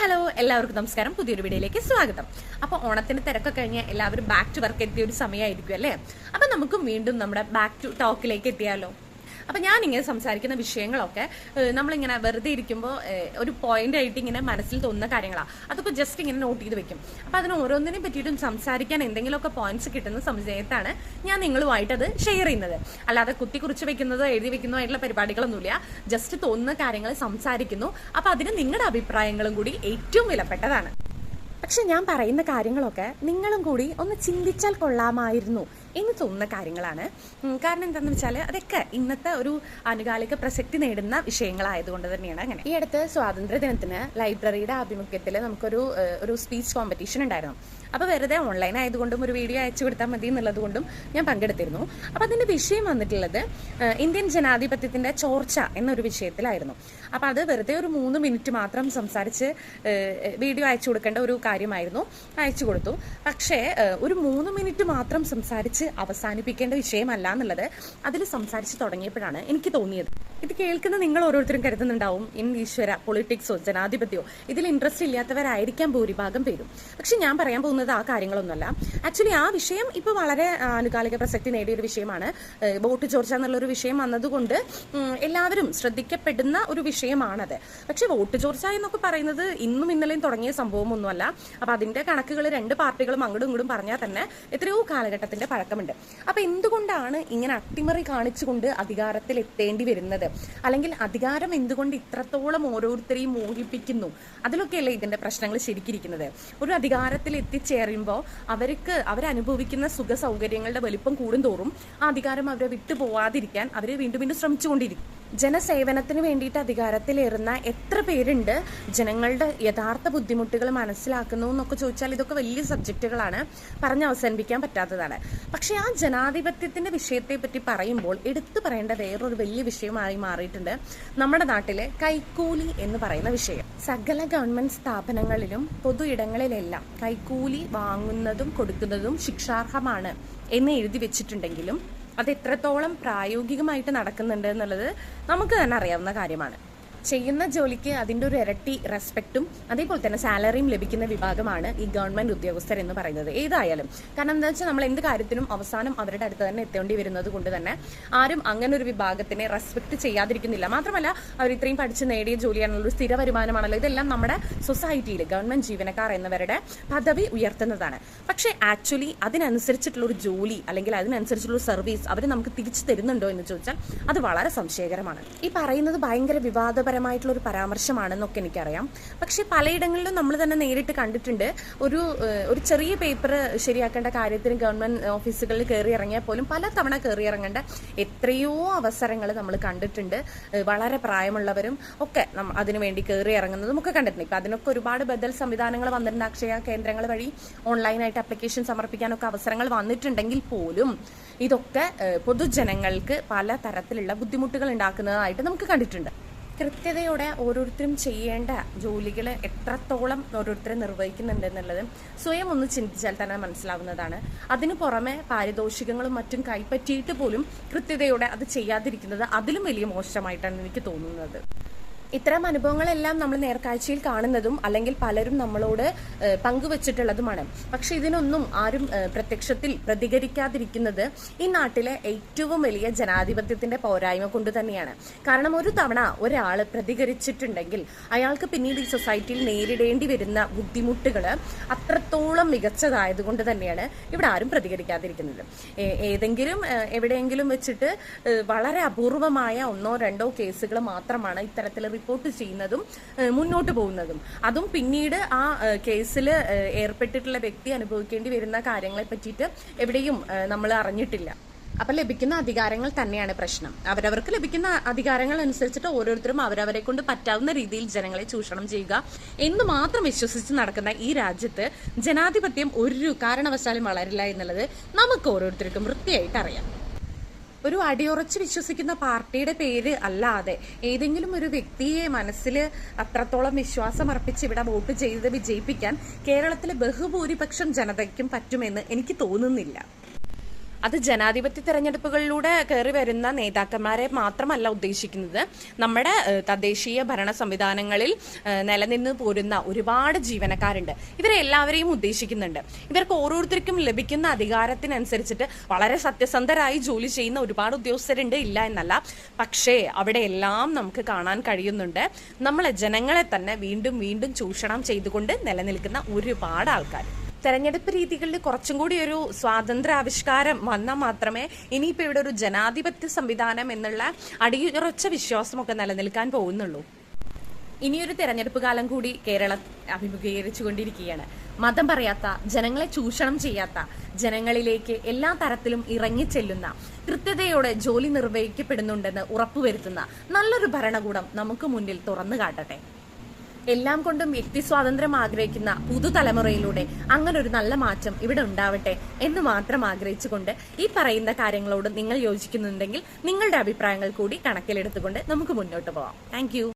Hello എല്ലാവർക്കും നമസ്കാരം. പുതിയൊരു വീഡിയോയിലേക്ക് സ്വാഗതം. അപ്പോൾ ഓണത്തിന് തിരക്കൊക്കെ കഴിഞ്ഞ് എല്ലാവരും ബാക്ക് ടു വർക്ക് എത്തിയ ഒരു സമയമായിരിക്കും അല്ലേ? അപ്പം നമുക്കും വീണ്ടും നമ്മുടെ ബാക്ക് ടു ടോക്കിലേക്ക് എത്തിയാലോ? അപ്പം ഞാനിങ്ങനെ സംസാരിക്കുന്ന വിഷയങ്ങളൊക്കെ നമ്മളിങ്ങനെ വെറുതെ ഇരിക്കുമ്പോൾ ഒരു പോയിന്റ് ആയിട്ട് ഇങ്ങനെ മനസ്സിൽ തോന്നുന്ന കാര്യങ്ങളാണ്. അതൊക്കെ ജസ്റ്റ് ഇങ്ങനെ നോട്ട് ചെയ്ത് വെക്കും. അപ്പം അതിന് ഓരോന്നിനെ പറ്റിയിട്ടും സംസാരിക്കാൻ എന്തെങ്കിലുമൊക്കെ പോയിന്റ്സ് കിട്ടുന്ന സമയത്താണ് ഞാൻ നിങ്ങളുമായിട്ട് അത് ഷെയർ ചെയ്യുന്നത്. അല്ലാതെ കുറിച്ച് വെക്കുന്നതോ എഴുതി വെക്കുന്നതോ ആയിട്ടുള്ള പരിപാടികളൊന്നുമില്ല. ജസ്റ്റ് തോന്നുന്ന കാര്യങ്ങൾ സംസാരിക്കുന്നു. അപ്പം അതിന് നിങ്ങളുടെ അഭിപ്രായങ്ങളും കൂടി ഏറ്റവും വിലപ്പെട്ടതാണ്. പക്ഷെ ഞാൻ പറയുന്ന കാര്യങ്ങളൊക്കെ നിങ്ങളും കൂടി ഒന്ന് ചിന്തിച്ചാൽ കൊള്ളാമായിരുന്നു എന്ന് തോന്നുന്ന കാര്യങ്ങളാണ്. കാരണം എന്താണെന്ന് വെച്ചാൽ അതൊക്കെ ഇന്നത്തെ ഒരു ആനുകാലിക പ്രസക്തി നേടുന്ന വിഷയങ്ങളായതുകൊണ്ട് തന്നെയാണ് അങ്ങനെ. ഈ അടുത്ത് സ്വാതന്ത്ര്യ ദിനത്തിന് ലൈബ്രറിയുടെ ആഭിമുഖ്യത്തിൽ നമുക്കൊരു സ്പീച്ച് കോമ്പറ്റീഷൻ ഉണ്ടായിരുന്നു. അപ്പോൾ വെറുതെ ഓൺലൈൻ ആയതുകൊണ്ടും ഒരു വീഡിയോ അയച്ചു കൊടുത്താൽ മതി എന്നുള്ളത് കൊണ്ടും ഞാൻ പങ്കെടുത്തിരുന്നു. അപ്പോൾ അതിൻ്റെ വിഷയം വന്നിട്ടുള്ളത് ഇന്ത്യൻ ജനാധിപത്യത്തിൻ്റെ ചോർച്ച എന്നൊരു വിഷയത്തിലായിരുന്നു. അപ്പോൾ അത് വെറുതെ ഒരു 3 മിനിറ്റ് മാത്രം സംസാരിച്ച് വീഡിയോ അയച്ചു കൊടുക്കേണ്ട ഒരു കാര്യമായിരുന്നു. അയച്ചു കൊടുത്തു. പക്ഷേ ഒരു 3 മിനിറ്റ് മാത്രം സംസാരിച്ച് അവസാനിപ്പിക്കേണ്ട വിഷയമല്ല എന്നുള്ളത് അതിൽ സംസാരിച്ച് തുടങ്ങിയപ്പോഴാണ് എനിക്ക് തോന്നിയത്. ഇത് കേൾക്കുന്ന നിങ്ങൾ ഓരോരുത്തരും കരുതുന്നുണ്ടാവും ഈശ്വര പൊളിറ്റിക്സോ ജനാധിപത്യമോ ഇതിൽ ഇൻട്രസ്റ്റ് ഇല്ലാത്തവരായിരിക്കാം ഭൂരിഭാഗം പേരും. പക്ഷെ ഞാൻ പറയാൻ പോകുന്നത് ആ കാര്യങ്ങളൊന്നുമല്ല. ആക്ച്വലി ആ വിഷയം ഇപ്പോൾ വളരെ ആനുകാലിക പ്രസക്തി നേടിയ ഒരു വിഷയമാണ്. വോട്ട് ചോർച്ച എന്നുള്ളൊരു വിഷയം വന്നതുകൊണ്ട് എല്ലാവരും ശ്രദ്ധിക്കപ്പെടുന്ന ഒരു വിഷയമാണത്. പക്ഷെ വോട്ട് ചോർച്ച എന്നൊക്കെ പറയുന്നത് ഇന്നും ഇന്നലെയും തുടങ്ങിയ സംഭവമൊന്നുമല്ല. അപ്പം അതിൻ്റെ കണക്കുകൾ 2 പാർട്ടികളും അങ്ങോട്ടും ഇങ്ങോട്ടും പറഞ്ഞാൽ തന്നെ എത്രയോ കാലഘട്ടത്തിൻ്റെ പഴക്കമുണ്ട്. അപ്പം എന്തുകൊണ്ടാണ് ഇങ്ങനെ അട്ടിമറി കാണിച്ചുകൊണ്ട് അധികാരത്തിൽ എത്തേണ്ടി വരുന്നത്? അല്ലെങ്കിൽ അധികാരം എന്തുകൊണ്ട് ഇത്രത്തോളം ഓരോരുത്തരെയും മോഹിപ്പിക്കുന്നു? അതിലൊക്കെയല്ലേ ഇതിൻ്റെ പ്രശ്നങ്ങൾ ശരിക്കിരിക്കുന്നത്. ഒരു അധികാരത്തിൽ എത്തിച്ചേരുമ്പോൾ അവരനുഭവിക്കുന്ന സുഖ സൗകര്യങ്ങളുടെ വലിപ്പം കൂടുന്തോറും ആ അധികാരം അവരെ വിട്ടു പോവാതിരിക്കാൻ അവർ വീണ്ടും വീണ്ടും ശ്രമിച്ചുകൊണ്ടിരിക്കും. ജനസേവനത്തിന് വേണ്ടിയിട്ട് അധികാരത്തിലേറുന്ന എത്ര പേരുണ്ട് ജനങ്ങളുടെ യഥാർത്ഥ ബുദ്ധിമുട്ടുകൾ മനസ്സിലാക്കുന്നു എന്നൊക്കെ ചോദിച്ചാൽ ഇതൊക്കെ വലിയ സബ്ജക്റ്റുകളാണ്, പറഞ്ഞ് അവസാനിപ്പിക്കാൻ പറ്റാത്തതാണ്. പക്ഷേ ആ ജനാധിപത്യത്തിൻ്റെ വിഷയത്തെ പറ്റി പറയുമ്പോൾ എടുത്തു പറയേണ്ട വേറൊരു വലിയ വിഷയമായി മാറിയിട്ടുണ്ട് നമ്മുടെ നാട്ടിലെ കൈക്കൂലി എന്ന് പറയുന്ന വിഷയം. സകല ഗവൺമെൻറ് സ്ഥാപനങ്ങളിലും പൊതു ഇടങ്ങളിലെല്ലാം കൈക്കൂലി വാങ്ങുന്നതും കൊടുക്കുന്നതും ശിക്ഷാർഹമാണ് എന്ന് എഴുതി വെച്ചിട്ടുണ്ടെങ്കിലും അത് എത്രത്തോളം പ്രായോഗികമായിട്ട് നടക്കുന്നുണ്ട് എന്നുള്ളത് നമുക്ക് തന്നെ അറിയാവുന്ന കാര്യമാണ്. ചെയ്യുന്ന ജോലിക്ക് അതിൻ്റെ ഒരു ഇരട്ടി റെസ്പെക്റ്റും അതേപോലെ തന്നെ സാലറിയും ലഭിക്കുന്ന വിഭാഗമാണ് ഈ ഗവൺമെൻറ് ഉദ്യോഗസ്ഥർ എന്ന് പറയുന്നത്. ഏതായാലും കാരണം എന്താ വെച്ചാൽ നമ്മൾ എന്ത് കാര്യത്തിനും അവസാനം അവരുടെ അടുത്ത് തന്നെ എത്തേണ്ടി വരുന്നത് കൊണ്ട് തന്നെ ആരും അങ്ങനെ ഒരു വിഭാഗത്തിനെ റെസ്പെക്ട് ചെയ്യാതിരിക്കുന്നില്ല. മാത്രമല്ല അവർ ഇത്രയും പഠിച്ച് നേടിയ ജോലിയാണല്ലോ, സ്ഥിര വരുമാനമാണല്ലോ, ഇതെല്ലാം നമ്മുടെ സൊസൈറ്റിയിൽ ഗവൺമെൻറ് ജീവനക്കാർ എന്നിവരുടെ പദവി ഉയർത്തുന്നതാണ്. പക്ഷേ ആക്ച്വലി അതിനനുസരിച്ചിട്ടുള്ളൊരു ജോലി അല്ലെങ്കിൽ അതിനനുസരിച്ചുള്ള സർവീസ് അവർ നമുക്ക് തിരിച്ചു തരുന്നുണ്ടോ എന്ന് ചോദിച്ചാൽ അത് വളരെ സംശയകരമാണ്. ഈ പറയുന്നത് ഭയങ്കര പരമായിട്ടുള്ള ഒരു പരാമർശമാണെന്നൊക്കെ എനിക്കറിയാം. പക്ഷെ പലയിടങ്ങളിലും നമ്മൾ തന്നെ നേരിട്ട് കണ്ടിട്ടുണ്ട്. ഒരു ചെറിയ പേപ്പർ ശരിയാക്കേണ്ട കാര്യത്തിന് ഗവൺമെൻറ് ഓഫീസുകളിൽ കയറി ഇറങ്ങിയാൽ പോലും പല തവണ കയറി ഇറങ്ങേണ്ട എത്രയോ അവസരങ്ങൾ നമ്മൾ കണ്ടിട്ടുണ്ട്. വളരെ പ്രായമുള്ളവരും ഒക്കെ അതിനുവേണ്ടി കയറി ഇറങ്ങുന്നതും ഒക്കെ കണ്ടിട്ടുണ്ട്. ഇപ്പം അതിനൊക്കെ ഒരുപാട് ബദൽ സംവിധാനങ്ങൾ വന്നിട്ടുണ്ട്. അക്ഷയ കേന്ദ്രങ്ങൾ വഴി ഓൺലൈനായിട്ട് ആപ്ലിക്കേഷൻ സമർപ്പിക്കാനൊക്കെ അവസരങ്ങൾ വന്നിട്ടുണ്ടെങ്കിൽ പോലും ഇതൊക്കെ പൊതുജനങ്ങൾക്ക് പല തരത്തിലുള്ള ബുദ്ധിമുട്ടുകൾ ഉണ്ടാക്കുന്നതായിട്ട് നമുക്ക് കണ്ടിട്ടുണ്ട്. കൃത്യതയോടെ ഓരോരുത്തരും ചെയ്യേണ്ട ജോലികൾ എത്രത്തോളം ഓരോരുത്തരും നിർവഹിക്കുന്നുണ്ട് എന്നുള്ളത് സ്വയം ഒന്ന് ചിന്തിച്ചാൽ തന്നെ മനസ്സിലാവുന്നതാണ്. അതിനു പുറമെ പാരിതോഷികങ്ങളും മറ്റും കൈപ്പറ്റിയിട്ട് പോലും കൃത്യതയോടെ അത് ചെയ്യാതിരിക്കുന്നത് അതിലും വലിയ മോശമായിട്ടാണ് എനിക്ക് തോന്നുന്നത്. ഇത്തരം അനുഭവങ്ങളെല്ലാം നമ്മൾ നേർക്കാഴ്ചയിൽ കാണുന്നതും അല്ലെങ്കിൽ പലരും നമ്മളോട് പങ്കുവച്ചിട്ടുള്ളതുമാണ്. പക്ഷെ ഇതിനൊന്നും ആരും പ്രത്യക്ഷത്തിൽ പ്രതികരിക്കാതിരിക്കുന്നത് ഈ നാട്ടിലെ ഏറ്റവും വലിയ ജനാധിപത്യത്തിന്റെ പോരായ്മ കൊണ്ട് തന്നെയാണ്. കാരണം ഒരു തവണ ഒരാൾ പ്രതികരിച്ചിട്ടുണ്ടെങ്കിൽ അയാൾക്ക് പിന്നീട് ഈ സൊസൈറ്റിയിൽ നേരിടേണ്ടി വരുന്ന ബുദ്ധിമുട്ടുകൾ അത്രത്തോളം മികച്ചതായതുകൊണ്ട് തന്നെയാണ് ഇവിടെ ആരും പ്രതികരിക്കാതിരിക്കുന്നത്. എവിടെയെങ്കിലും വെച്ചിട്ട് വളരെ അപൂർവമായ 1-2 കേസുകൾ മാത്രമാണ് ഇത്തരത്തിൽ റിപ്പോർട്ട് ചെയ്യുന്നതും മുന്നോട്ട് പോകുന്നതും. അതും പിന്നീട് ആ കേസിൽ ഏർപ്പെട്ടിട്ടുള്ള വ്യക്തി അനുഭവിക്കേണ്ടി വരുന്ന കാര്യങ്ങളെ പറ്റിയിട്ട് എവിടെയും നമ്മൾ അറിഞ്ഞിട്ടില്ല. അപ്പം ലഭിക്കുന്ന അധികാരങ്ങൾ തന്നെയാണ് പ്രശ്നം. അവരവർക്ക് ലഭിക്കുന്ന അധികാരങ്ങൾ അനുസരിച്ചിട്ട് ഓരോരുത്തരും അവരവരെ കൊണ്ട് പറ്റാവുന്ന രീതിയിൽ ജനങ്ങളെ ചൂഷണം ചെയ്യുക എന്ന് മാത്രം വിശ്വസിച്ച് നടക്കുന്ന ഈ രാജ്യത്ത് ജനാധിപത്യം ഒരു കാരണവശാലും വളരില്ല എന്നുള്ളത് നമുക്ക് ഓരോരുത്തർക്കും വൃത്തിയായിട്ട് അറിയാം. ഒരു അടിയുറച്ച് വിശ്വസിക്കുന്ന പാർട്ടിയുടെ പേര് അല്ലാതെ ഏതെങ്കിലും ഒരു വ്യക്തിയെ മനസ്സിൽ അത്രത്തോളം വിശ്വാസം അർപ്പിച്ച് ഇവിടെ വോട്ട് ചെയ്ത് വിജയിപ്പിക്കാൻ കേരളത്തിലെ ബഹുഭൂരിപക്ഷം ജനതയ്ക്കും പറ്റുമെന്ന് എനിക്ക് തോന്നുന്നില്ല. അത് ജനാധിപത്യ തെരഞ്ഞെടുപ്പുകളിലൂടെ കയറി വരുന്ന നേതാക്കന്മാരെ മാത്രമല്ല ഉദ്ദേശിക്കുന്നത്. നമ്മുടെ തദ്ദേശീയ ഭരണ സംവിധാനങ്ങളിൽ നിലനിന്ന് പോരുന്ന ഒരുപാട് ജീവനക്കാരുണ്ട്. ഇവരെ എല്ലാവരെയും ഉദ്ദേശിക്കുന്നുണ്ട്. ഇവർക്ക് ഓരോരുത്തർക്കും ലഭിക്കുന്ന അധികാരത്തിനനുസരിച്ചിട്ട് വളരെ സത്യസന്ധരായി ജോലി ചെയ്യുന്ന ഒരുപാട് ഉദ്യോഗസ്ഥരുണ്ട്, ഇല്ല എന്നല്ല. പക്ഷേ അവിടെ എല്ലാം നമുക്ക് കാണാൻ കഴിയുന്നുണ്ട് നമ്മളെ ജനങ്ങളെ തന്നെ വീണ്ടും വീണ്ടും ചൂഷണം ചെയ്തുകൊണ്ട് നിലനിൽക്കുന്ന ഒരുപാട് ആൾക്കാർ. തെരഞ്ഞെടുപ്പ് രീതികളിൽ കുറച്ചും കൂടി ഒരു സ്വാതന്ത്ര്യ ആവിഷ്കാരം വന്നാൽ മാത്രമേ ഇനിയിപ്പോൾ ഇവിടെ ഒരു ജനാധിപത്യ സംവിധാനം എന്നുള്ള അടിയുറച്ച വിശ്വാസമൊക്കെ നിലനിൽക്കാൻ പോകുന്നുള്ളൂ. ഇനിയൊരു തെരഞ്ഞെടുപ്പ് കാലം കൂടി കേരളം അഭിമുഖീകരിച്ചുകൊണ്ടിരിക്കുകയാണ്. മതം പറയാത്ത, ജനങ്ങളെ ചൂഷണം ചെയ്യാത്ത, ജനങ്ങളിലേക്ക് എല്ലാ തരത്തിലും ഇറങ്ങിച്ചെല്ലുന്ന, കൃത്യതയോടെ ജോലി നിർവഹിക്കപ്പെടുന്നുണ്ടെന്ന് ഉറപ്പുവരുത്തുന്ന നല്ലൊരു ഭരണകൂടം നമുക്ക് മുന്നിൽ തുറന്നു കാട്ടട്ടെ. എല്ലാം കൊണ്ടും വ്യക്തി സ്വാതന്ത്ര്യം ആഗ്രഹിക്കുന്ന പുതുതലമുറയിലൂടെ അങ്ങനെ ഒരു നല്ല മാറ്റം ഇവിടെ ഉണ്ടാവട്ടെ എന്ന് മാത്രം ആഗ്രഹിച്ചുകൊണ്ട് ഈ പറയുന്ന കാര്യങ്ങളോട് നിങ്ങൾ യോജിക്കുന്നുണ്ടെങ്കിൽ നിങ്ങളുടെ അഭിപ്രായങ്ങൾ കൂടി കണക്കിലെടുത്തുകൊണ്ട് നമുക്ക് മുന്നോട്ട് പോവാം. താങ്ക്